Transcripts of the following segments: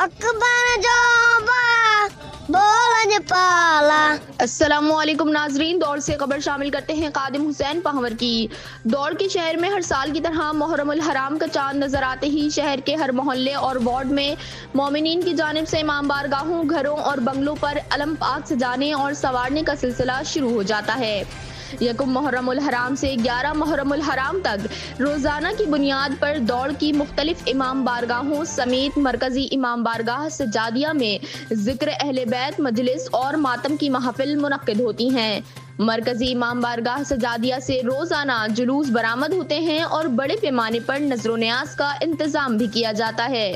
اکبر جوبا بولن پالا۔ السلام علیکم ناظرین، دوڑ سے خبر شامل کرتے ہیں قادم حسین پہور کی۔ دوڑ کے شہر میں ہر سال کی طرح محرم الحرام کا چاند نظر آتے ہی شہر کے ہر محلے اور وارڈ میں مومنین کی جانب سے امام بارگاہوں، گھروں اور بنگلوں پر علم پاک سجانے اور سنوارنے کا سلسلہ شروع ہو جاتا ہے۔ یکم محرم الحرام سے 11 محرم الحرام تک روزانہ کی بنیاد پر دوڑ کی مختلف امام بارگاہوں سمیت مرکزی امام بارگاہ سجادیہ میں ذکر اہل بیت، مجلس اور ماتم کی محافل منعقد ہوتی ہیں۔ مرکزی امام بارگاہ سجادیہ سے روزانہ جلوس برآمد ہوتے ہیں اور بڑے پیمانے پر نذر و نیاز کا انتظام بھی کیا جاتا ہے۔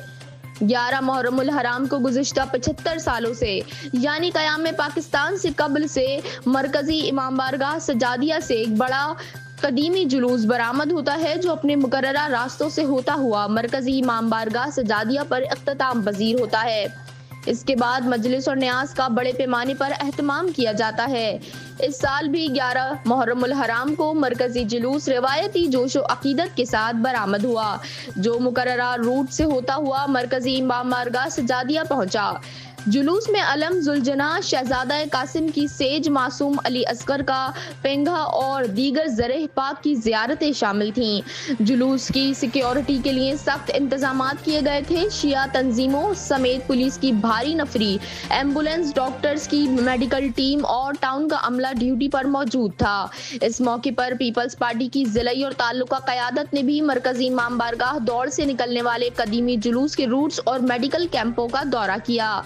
11 محرم الحرام کو گزشتہ 75 سالوں سے یعنی قیام پاکستان سے قبل سے مرکزی امام بارگاہ سجادیہ سے ایک بڑا قدیمی جلوس برآمد ہوتا ہے جو اپنے مقررہ راستوں سے ہوتا ہوا مرکزی امام بارگاہ سجادیہ پر اختتام پذیر ہوتا ہے۔ اس کے بعد مجلس اور نیاز کا بڑے پیمانے پر اہتمام کیا جاتا ہے۔ اس سال بھی 11 محرم الحرام کو مرکزی جلوس روایتی جوش و عقیدت کے ساتھ برآمد ہوا جو مقررہ روٹ سے ہوتا ہوا مرکزی امام بارگاہ سجادیہ پہنچا۔ جلوس میں علم ذوالجناح شہزادہ قاسم کی سیج، معصوم علی اصغر کا پینگھا اور دیگر زرہ پاک کی زیارتیں شامل تھیں۔ جلوس کی سیکیورٹی کے لیے سخت انتظامات کیے گئے تھے۔ شیعہ تنظیموں سمیت پولیس کی بھاری نفری، ایمبولینس، ڈاکٹرز کی میڈیکل ٹیم اور ٹاؤن کا عملہ ڈیوٹی پر موجود تھا۔ اس موقع پر پیپلز پارٹی کی ضلعی اور تعلقہ قیادت نے بھی مرکزی امام بارگاہ دوڑ سے نکلنے والے قدیمی جلوس کے روٹس اور میڈیکل کیمپوں کا دورہ کیا۔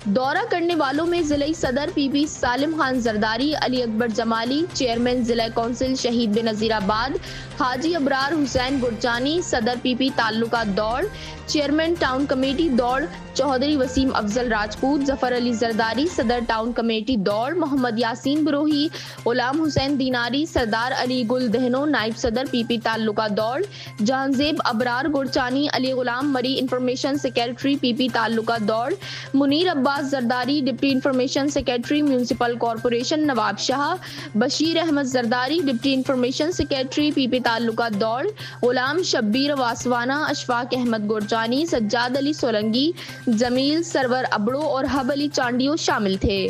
دورہ کرنے والوں میں ضلعی صدر پی پی سالم خان زرداری، علی اکبر جمالی، چیئرمین ضلع کونسل شہید بنظیر آباد حاجی ابرار حسین گرجانی، صدر پی پی تعلقہ دوڑ، چیئرمین ٹاؤن کمیٹی دوڑ چودھری وسیم افضل راجپوت، ظفر علی زرداری، صدر ٹاؤن کمیٹی دوڑ، محمد یاسین بروہی، غلام حسین دیناری، سردار علی گل دہنو، نائب صدر پی پی تعلقہ دوڑ، جہانزیب ابرار گرچانی، علی غلام مری information secretary P P taluka Daur, Munir Abbas Zardari deputy information secretary municipal corporation Nawab Shah, Bashir Ahmed Zardari deputy information secretary P P taluka Daur, Ghulam Shabbir واسوانہ، Ashfaq Ahmad گرجانی، Sajjad علی سولنگی، جمیل سرور ابڑو اور حب علی چانڈیو شامل تھے۔